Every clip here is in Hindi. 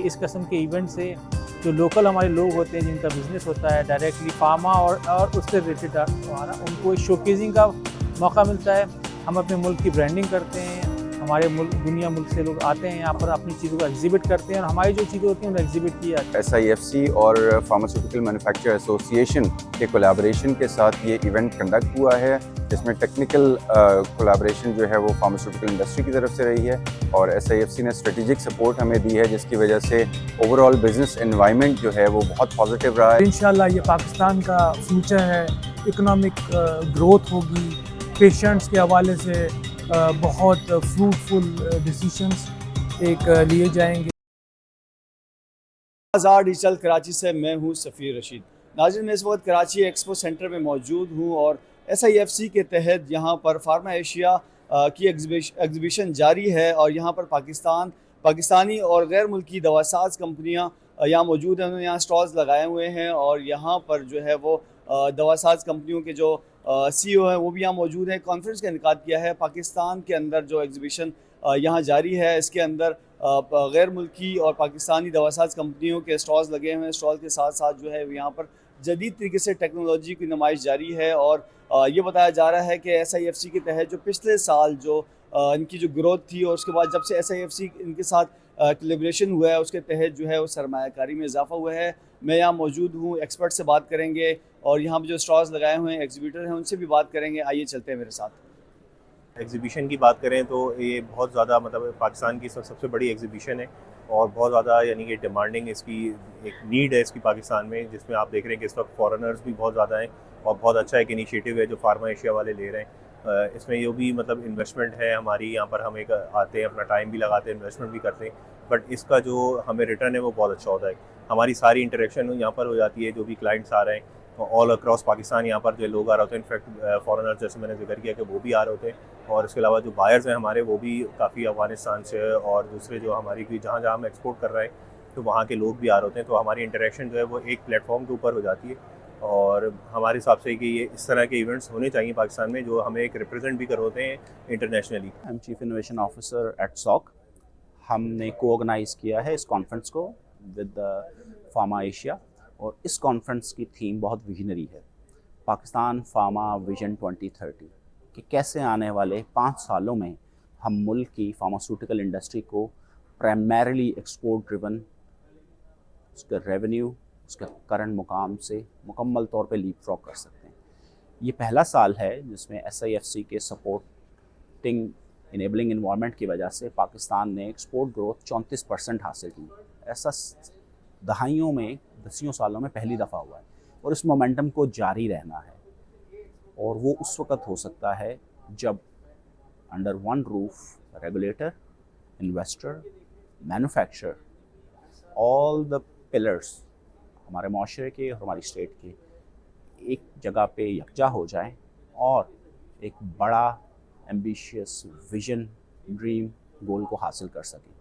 इस किस्म के इवेंट से जो लोकल हमारे लोग होते हैं जिनका बिज़नेस होता है डायरेक्टली फार्मा और उससे रिलेटेड हमारा उनको एक शोकेसिंग का मौका मिलता है। हम अपने मुल्क की ब्रांडिंग करते हैं, हमारे मुल्क दुनिया मुल्क से लोग आते हैं यहाँ पर अपनी चीज़ों को एग्जिबिट करते हैं और हमारी जो चीज़ें होती हैं उन्हें एग्जिबिट की जाती है। SIFC और फार्मास्यूटिकल मैन्युफैक्चर एसोसिएशन के कोलैबोरेशन के साथ ये इवेंट कंडक्ट हुआ है, जिसमें टेक्निकल कोलैबोरेशन जो है वो फार्मास्यूटिकल इंडस्ट्री की तरफ से रही है और SIFC ने स्ट्रेटेजिक सपोर्ट हमें दी है, जिसकी वजह से ओवरऑल बिजनेस एनवायरनमेंट जो है वो बहुत पॉजिटिव रहा है। इंशाल्लाह ये पाकिस्तान का फ्यूचर है, इकोनॉमिक ग्रोथ होगी, पेशेंट्स के हवाले से बहुत फ्रूटफुल डिसीजंस लिए जाएंगे। आज़ाद डिजिटल कराची से मैं हूं सफ़ीर रशीद। नाज़रीन, मैं इस वक्त कराची एक्सपो सेंटर में मौजूद हूं और SIFC के तहत यहां पर फार्मा एशिया की एग्जीबिशन जारी है और यहां पर पाकिस्तानी और गैर मुल्की दवासाज कंपनियां यहाँ मौजूद हैं। उन्होंने यहाँ स्टॉल्स लगाए हुए हैं और यहाँ पर जो है वो दवासाज कंपनियों के जो CEO हैं वो भी यहाँ मौजूद हैं। कॉन्फ्रेंस का इनेकाद किया है पाकिस्तान के अंदर। जो एग्जीबिशन यहाँ जारी है इसके अंदर गैर मुल्की और पाकिस्तानी दवासाज कंपनियों के स्टॉल्स लगे हुए हैं। स्टॉल के साथ साथ जो है यहाँ पर जदीद तरीके से टेक्नोलॉजी की नुमाइश जारी है और ये बताया जा रहा है कि SIFC के तहत जो पिछले साल जो इनकी जो ग्रोथ थी और उसके बाद जब से SIFC इनके साथ कोलैबोरेशन हुआ है उसके तहत जो है वो सरमायाकारी में इजाफा हुआ है। मैं यहाँ मौजूद हूँ, एक्सपर्ट से बात करेंगे और यहाँ पर जो स्टॉल्स लगाए हुए हैं एग्जीबिटर हैं उनसे भी बात करेंगे। आइए चलते हैं मेरे साथ। एग्जीबिशन की बात करें तो ये बहुत ज़्यादा मतलब पाकिस्तान की सबसे बड़ी एग्जीबिशन है और बहुत ज़्यादा यानी कि डिमांडिंग इसकी एक नीड है इसकी पाकिस्तान में, जिसमें आप देख रहे हैं कि इस वक्त फॉरेनर्स भी बहुत ज़्यादा हैं और बहुत अच्छा एक इनिशिएटिव है जो फार्मा एशिया वाले ले रहे हैं। इसमें ये भी मतलब इन्वेस्टमेंट है हमारी, यहाँ पर हम एक आते हैं, अपना टाइम भी लगाते हैं, इन्वेस्टमेंट भी करते हैं, बट इसका जो हमें रिटर्न है वो बहुत अच्छा होता है। हमारी सारी इंटरेक्शन यहाँ पर हो जाती है, जो भी क्लाइंट्स आ रहे हैं ऑल अक्रॉस पाकिस्तान यहाँ पर जो लोग आ रहे होते हैं, इनफैक्ट फॉरेनर्स जैसे मैंने जिक्र किया कि वो भी आ रहे होते हैं और इसके अलावा जो बायर्स हैं हमारे वो भी काफ़ी अफगानिस्तान से और दूसरे जो हमारी जहाँ जहाँ हम एक्सपोर्ट कर रहे हैं तो वहाँ के लोग भी आ रहे होते हैं। तो हमारी इंटरेक्शन जो है वो एक प्लेटफॉर्म के ऊपर हो जाती है और हमारे हिसाब से कि ये इस तरह के इवेंट्स होने चाहिए पाकिस्तान में जो हमें एक रिप्रेजेंट भी करवाते हैं internationally. I am chief innovation officer eight SOC। हमने को-ऑर्गेनाइज़ किया है इस कॉन्फ्रेंस को विद फार्मा एशिया और इस कॉन्फ्रेंस की थीम बहुत विजनरी है, पाकिस्तान फार्मा विजन 2030, कि कैसे आने वाले 5 सालों में हम मुल्क की फार्मास्यूटिकल इंडस्ट्री को प्राइमरीली एक्सपोर्ट ड्रिवन उसके रेवेन्यू उसके करंट मुकाम से मुकम्मल तौर पे लीप फ्रॉग कर सकते हैं। ये पहला साल है जिसमें SIFC के सपोर्टिंग इनेबलिंग इन्वायरमेंट की वजह से पाकिस्तान ने एक्सपोर्ट ग्रोथ 34% हासिल की। ऐसा दहाइयों में 10 सालों में पहली दफ़ा हुआ है और इस मोमेंटम को जारी रहना है और वो उस वक़्त हो सकता है जब under one roof regulator, investor, manufacturer, all the pillars हमारे माशरे के और हमारी स्टेट के एक जगह पे यकजा हो जाएं और एक बड़ा एम्बिशियस विजन, ड्रीम, गोल को हासिल कर सकें।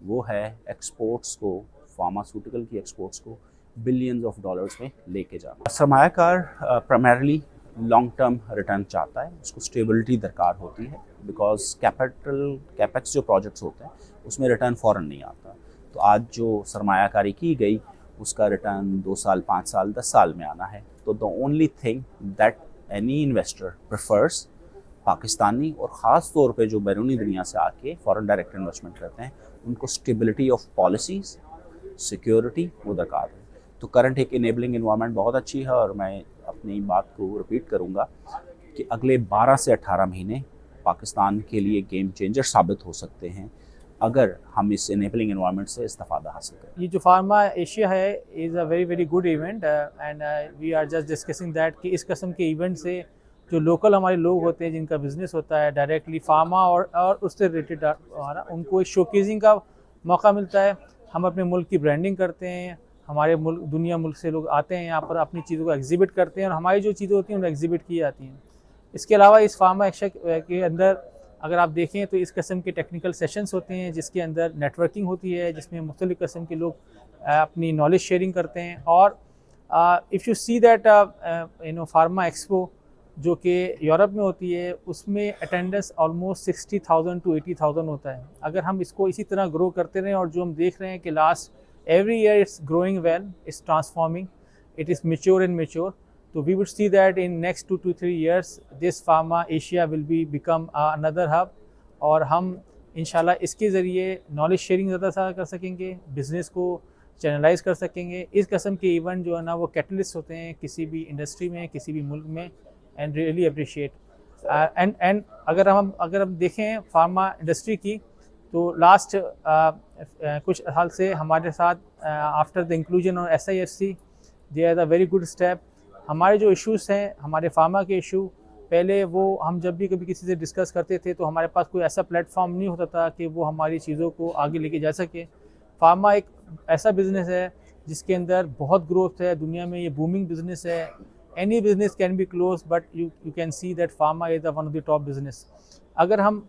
वो है एक्सपोर्ट्स को, फार्मास्यूटिकल की एक्सपोर्ट्स को बिलियंस ऑफ डॉलर्स में लेके जाना। सरमायाकार प्राइमरीली लॉन्ग टर्म रिटर्न चाहता है, उसको स्टेबिलिटी दरकार होती है बिकॉज कैपेक्स जो प्रोजेक्ट्स होते हैं उसमें रिटर्न फ़ौरन नहीं आता। तो आज जो सरमायाकारी की गई उसका रिटर्न 2 साल, 5 साल, 10 साल में आना है। तो the only thing that any investor prefers, Pakistani और ख़ास तौर पे जो बैरूनी दुनिया से आके फॉरेन डायरेक्ट इन्वेस्टमेंट करते हैं, उनको स्टेबिलिटी ऑफ पॉलिसीज़, सिक्योरिटी वो दरकार है। तो करंट एक इनेबलिंग इन्वायरमेंट बहुत अच्छी है और मैं अपनी बात को रिपीट करूँगा कि अगले 12 से 18 महीने पाकिस्तान के लिए गेम चेंजर साबित हो सकते हैं अगर हम इस इनेबलिंग इन्वायरमेंट से इस्तेफादा हासिल करें। ये जो फार्मा एशिया है is a very good event and we are just discussing that कि इस किस्म के इवेंट से जो लोकल हमारे लोग होते हैं जिनका बिज़नेस होता है डायरेक्टली फार्मा और उससे रिलेटेड हमारा उनको एक शोकेसिंग का मौका मिलता है। हम अपने मुल्क की ब्रांडिंग करते हैं, हमारे मुल्क दुनिया मुल्क से लोग आते हैं यहाँ पर अपनी चीज़ों को एग्जिबिट करते हैं और हमारी जो चीज़ें होती हैं उन्हें एग्जिबिट की जाती हैं। इसके अलावा इस फार्मा एशिया के अंदर अगर आप देखें तो इस किस्म के टेक्निकल सेशंस होते हैं जिसके अंदर नेटवर्किंग होती है, जिसमें मुख्तलिफ़ किस्म के लोग अपनी नॉलेज शेयरिंग करते हैं। और if you see that pharma expo जो कि यूरोप में होती है उसमें अटेंडेंस ऑलमोस्ट 60,000 to 80,000 होता है। अगर हम इसको इसी तरह ग्रो करते रहें और जो हम देख रहे हैं कि last every year it's growing well, it's transforming, it is mature and mature. So we would see that in next 2 to 3 years this Pharma Asia will become another hub, और हम इंशाल्लाह इसके ज़रिए नॉलेज शेयरिंग ज़्यादा कर सकेंगे, बिज़नेस को चैनलाइज कर सकेंगे। इस किस्म के इवेंट जो है ना वो कैटलिस्ट होते हैं किसी भी इंडस्ट्री में, किसी भी मुल्क में, एंड रियली अप्रिशिएट। एंड अगर हम देखें फार्मा इंडस्ट्री की, तो लास्ट कुछ साल से हमारे साथ आफ्टर द इंक्लूजन और SIFC they are the very good step. हमारे जो इश्यूज़ हैं, हमारे फार्मा के इशू, पहले वो हम जब भी कभी किसी से डिस्कस करते थे तो हमारे पास कोई ऐसा प्लेटफॉर्म नहीं होता था कि वो हमारी चीज़ों को आगे लेके जा सके। फार्मा एक ऐसा बिज़नेस है जिसके अंदर बहुत ग्रोथ है, दुनिया में ये बूमिंग बिज़नेस है। Any business can be close but you can see that pharma is the one of the top business. अगर हम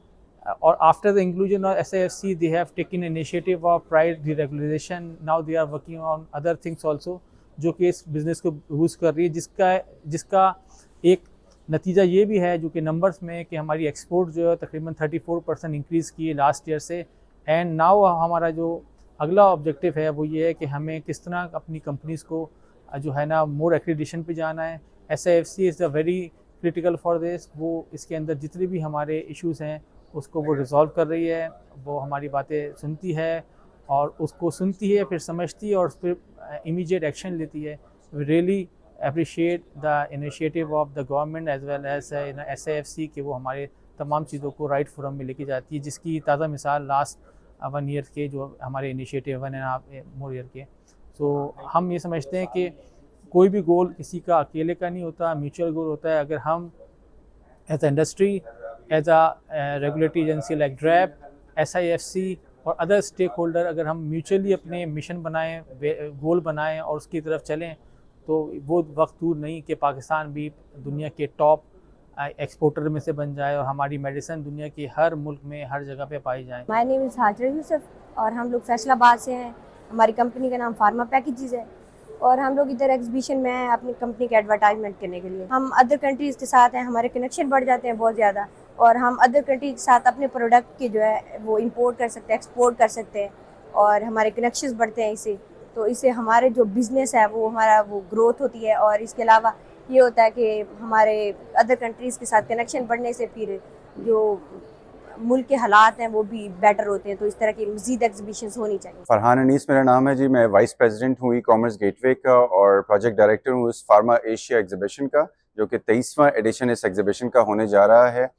और after the inclusion of SIFC they have taken initiative of price deregulation, now they are working on other things also, जो कि इस बिज़नेस को बूस्ट कर रही है, जिसका एक नतीजा ये भी है जो कि नंबर्स में कि हमारी एक्सपोर्ट जो है तकरीबन 34% इंक्रीज़ की है लास्ट ईयर से। एंड नाउ हमारा जो अगला ऑब्जेक्टिव है वो ये है कि हमें किस तरह अपनी कंपनीज़ को जो है ना मोर एक्रीडिशन पे जाना है। SIFC is the very critical for this. वो इसके अंदर जितने भी हमारे इश्यूज़ हैं उसको वो रिज़ॉल्व कर रही है, वो हमारी बातें सुनती है और उसको सुनती है, फिर समझती है और उस पर इमीडिएट एक्शन लेती है। We really appreciate the initiative of the government as well as SIFC कि वो हमारे तमाम चीज़ों को राइट फोरम में लेके जाती है, जिसकी ताज़ा मिसाल लास्ट 1 ईयर के जो हमारे इनिशिएटिव 1.5 more year के। सो हम ये समझते हैं कि कोई भी गोल किसी का अकेले का नहीं होता, म्यूचुअल गोल होता है। अगर हम as a industry, as a regulatory agency like DRAP, SIFC और अदर स्टेक होल्डर, अगर हम म्यूचुअली अपने मिशन बनाएँ, गोल बनाएँ और उसकी तरफ चलें, तो वो वक्त दूर नहीं कि पाकिस्तान भी दुनिया के टॉप एक्सपोर्टर में से बन जाए और हमारी मेडिसिन दुनिया के हर मुल्क में हर जगह पे पाई जाए। My name is Hajra Yusuf और हम लोग फैसलाबाद से हैं। हमारी कंपनी का नाम फार्मा पैकेजेस है और हम लोग इधर एग्जीबिशन में हैं अपनी कंपनी के एडवर्टाइजमेंट करने के लिए। हम अदर कंट्रीज़ के साथ हैं, हमारे कनेक्शन बढ़ जाते हैं बहुत ज़्यादा और हम अदर कंट्री के साथ अपने प्रोडक्ट के जो है वो इंपोर्ट कर सकते हैं, एक्सपोर्ट कर सकते हैं और हमारे कनेक्शंस बढ़ते हैं इससे। तो इससे हमारे जो बिज़नेस है वो हमारा वो ग्रोथ होती है और इसके अलावा ये होता है कि हमारे अदर कंट्रीज़ के साथ कनेक्शन बढ़ने से फिर जो मुल्क के हालात हैं वो भी बेटर होते हैं। तो इस तरह की मज़ीद एग्जीबिशंस होनी चाहिए। फरहान अनीस मेरा नाम है जी। मैं वाइस प्रेसिडेंट हूँ ई-कॉमर्स गेटवे का और प्रोजेक्ट डायरेक्टर हूँ इस फार्मा एशिया एग्जीबिशन का, जो कि 23वां एडिशन इस एग्जीबिशन का होने जा रहा है।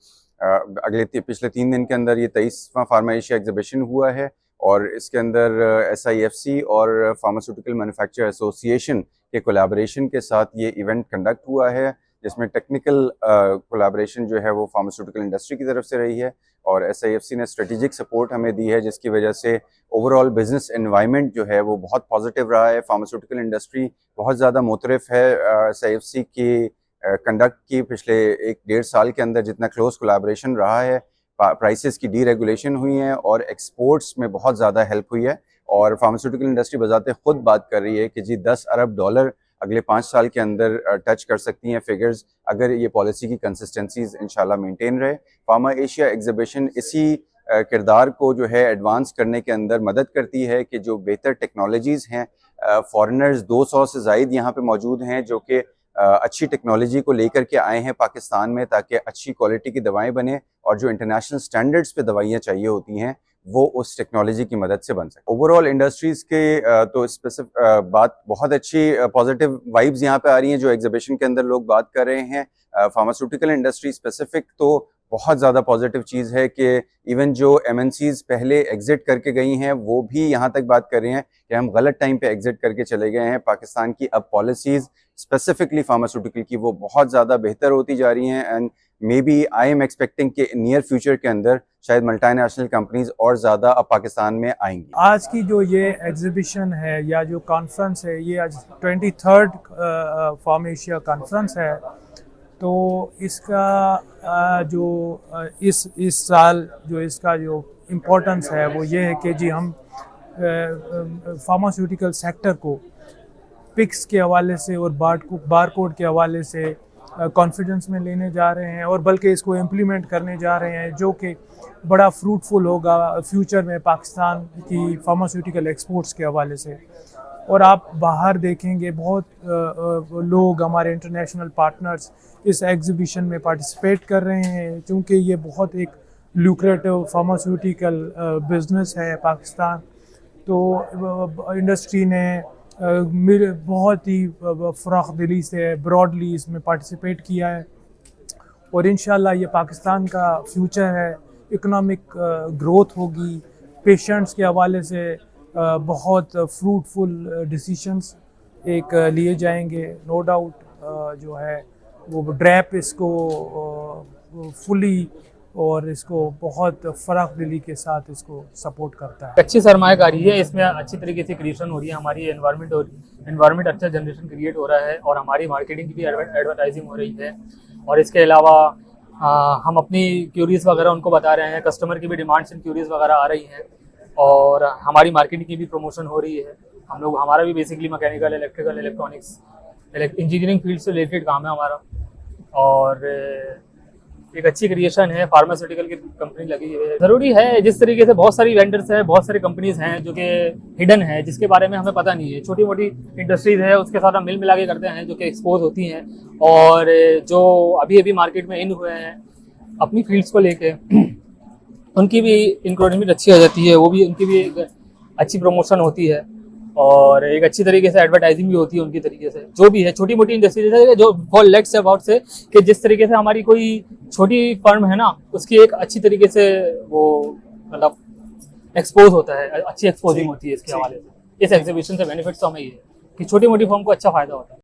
पिछले 3 दिन के अंदर ये 23वां फार्मा एशिया एग्जीबिशन हुआ है और इसके अंदर SIFC और फार्मास्यूटिकल मैन्युफैक्चरर एसोसिएशन के कोलैबोरेशन के साथ ये इवेंट कंडक्ट हुआ है, जिसमें टेक्निकल कोलैबोरेशन जो है वो फार्मास्यूटिकल इंडस्ट्री की तरफ से रही है और SIFC ने स्ट्रेटेजिक सपोर्ट हमें दी है, जिसकी वजह से ओवरऑल बिजनेस एनवायरनमेंट जो है वो बहुत पॉजिटिव रहा है। फार्मास्यूटिकल इंडस्ट्री बहुत ज़्यादा मुतरफ है SIFC की कंडक्ट की। पिछले 1-1.5 साल के अंदर जितना क्लोज कोलैबोरेशन रहा है, प्राइसेस की डीरेगुलेशन हुई है और एक्सपोर्ट्स में बहुत ज़्यादा हेल्प हुई है और फार्मास्यूटिकल इंडस्ट्री बजाते खुद बात कर रही है कि जी $10 अरब अगले 5 साल के अंदर टच कर सकती हैं फिगर्स, अगर ये पॉलिसी की कंसिस्टेंसीज इंशाल्लाह मेंटेन रहे। फार्मा एशिया एग्जीबिशन इसी किरदार को जो है एडवांस करने के अंदर मदद करती है कि जो बेहतर टेक्नोलॉजीज़ हैं, फॉरेनर्स 200 से ज़ायद यहाँ पे मौजूद हैं जो कि अच्छी टेक्नोलॉजी को लेकर के आए हैं पाकिस्तान में, ताकि अच्छी क्वालिटी की दवाएं बने और जो इंटरनेशनल स्टैंडर्ड्स पे दवाइयाँ चाहिए होती हैं वो उस टेक्नोलॉजी की मदद से बन सके। ओवरऑल इंडस्ट्रीज़ के तो स्पेसिफिक बात बहुत अच्छी पॉजिटिव वाइब्स यहाँ पे आ रही हैं जो एग्जीबिशन के अंदर लोग बात कर रहे हैं। फार्मास्यूटिकल इंडस्ट्री स्पेसिफिक तो बहुत ज़्यादा पॉजिटिव चीज़ है कि इवन जो MNCs पहले एग्ज़िट करके गई हैं वो भी यहाँ तक बात कर रहे हैं कि हम गलत टाइम पे एग्ज़िट करके चले गए हैं। पाकिस्तान की अब पॉलिसीज़ स्पेसिफिकली फार्मास्यूटिकल की वो बहुत ज़्यादा बेहतर होती जा रही हैं and maybe I am expecting कि नियर फ्यूचर के अंदर शायद मल्टीनेशनल कंपनीज और ज़्यादा अब पाकिस्तान में आएंगी। आज की जो ये एग्जीबिशन है या जो कॉन्फ्रेंस है, ये आज 23rd फार्मा एशिया कॉन्फ्रेंस है, तो इसका जो इस साल जो इसका जो इम्पोर्टेंस है वो ये है कि जी हम फार्मास्यूटिकल सेक्टर को पिक्स के हवाले से और बारकोड के हवाले से कॉन्फिडेंस में लेने जा रहे हैं और बल्कि इसको इम्प्लीमेंट करने जा रहे हैं, जो कि बड़ा फ्रूटफुल होगा फ्यूचर में पाकिस्तान की फार्मास्यूटिकल एक्सपोर्ट्स के हवाले से। और आप बाहर देखेंगे बहुत लोग, हमारे इंटरनेशनल पार्टनर्स इस एग्जीबिशन में पार्टिसिपेट कर रहे हैं, क्योंकि ये बहुत एक लुक्रेटिव फार्मास्यूटिकल बिजनेस है पाकिस्तान। तो इंडस्ट्री ने बहुत ही फ़राख दिली से ब्रॉडली इसमें पार्टिसिपेट किया है और इंशाल्लाह ये पाकिस्तान का फ्यूचर है। इकोनॉमिक ग्रोथ होगी, पेशेंट्स के हवाले से बहुत फ्रूटफुल डिसीशंस एक लिए जाएंगे, नो डाउट। जो है वो ड्रैप इसको फुली और इसको बहुत फ़राख दिली के साथ इसको सपोर्ट करता है। अच्छी सरमायाकारी है, इसमें अच्छी तरीके से क्रिएशन हो रही है, हमारी एनवायरनमेंट अच्छा जनरेशन क्रिएट हो रहा है और हमारी मार्केटिंग की भी एडवर्टाइजिंग हो रही है। और इसके अलावा हम अपनी क्यूरीज वगैरह उनको बता रहे हैं, कस्टमर की भी डिमांड्स एंड क्यूरीज वगैरह आ रही हैं और हमारी मार्केटिंग की भी प्रमोशन हो रही है। हमारा भी basically mechanical, electrical, electronics, engineering field से रिलेटेड काम है हमारा और एक अच्छी क्रिएशन है। फार्मास्यूटिकल की कंपनी लगी हुई है। ज़रूरी है, जिस तरीके से बहुत सारी वेंडर्स हैं, बहुत सारी कंपनीज हैं जो कि हिडन है, जिसके बारे में हमें पता नहीं है। छोटी मोटी इंडस्ट्रीज है, उसके साथ हम मिला के करते हैं, जो कि एक्सपोज होती हैं और जो अभी अभी मार्केट में इन हुए हैं अपनी फील्ड्स को लेके, उनकी भी इंक्रोचमेंट अच्छी हो जाती है, वो भी उनकी भी एक अच्छी प्रमोशन होती है और एक अच्छी तरीके से एडवर्टाइजिंग भी होती है उनकी तरीके से। जो भी है छोटी मोटी इंडस्ट्रीज है, जो फॉर लेट्स अबाउट से कि जिस तरीके से हमारी कोई छोटी फर्म है ना, उसकी एक अच्छी तरीके से वो मतलब एक्सपोज होता है, अच्छी एक्सपोजिंग होती है इसके हवाले से। इस एग्जीबिशन से बेनिफिट्स तो हमें ये है कि छोटी मोटी फर्म को अच्छा फायदा होता है।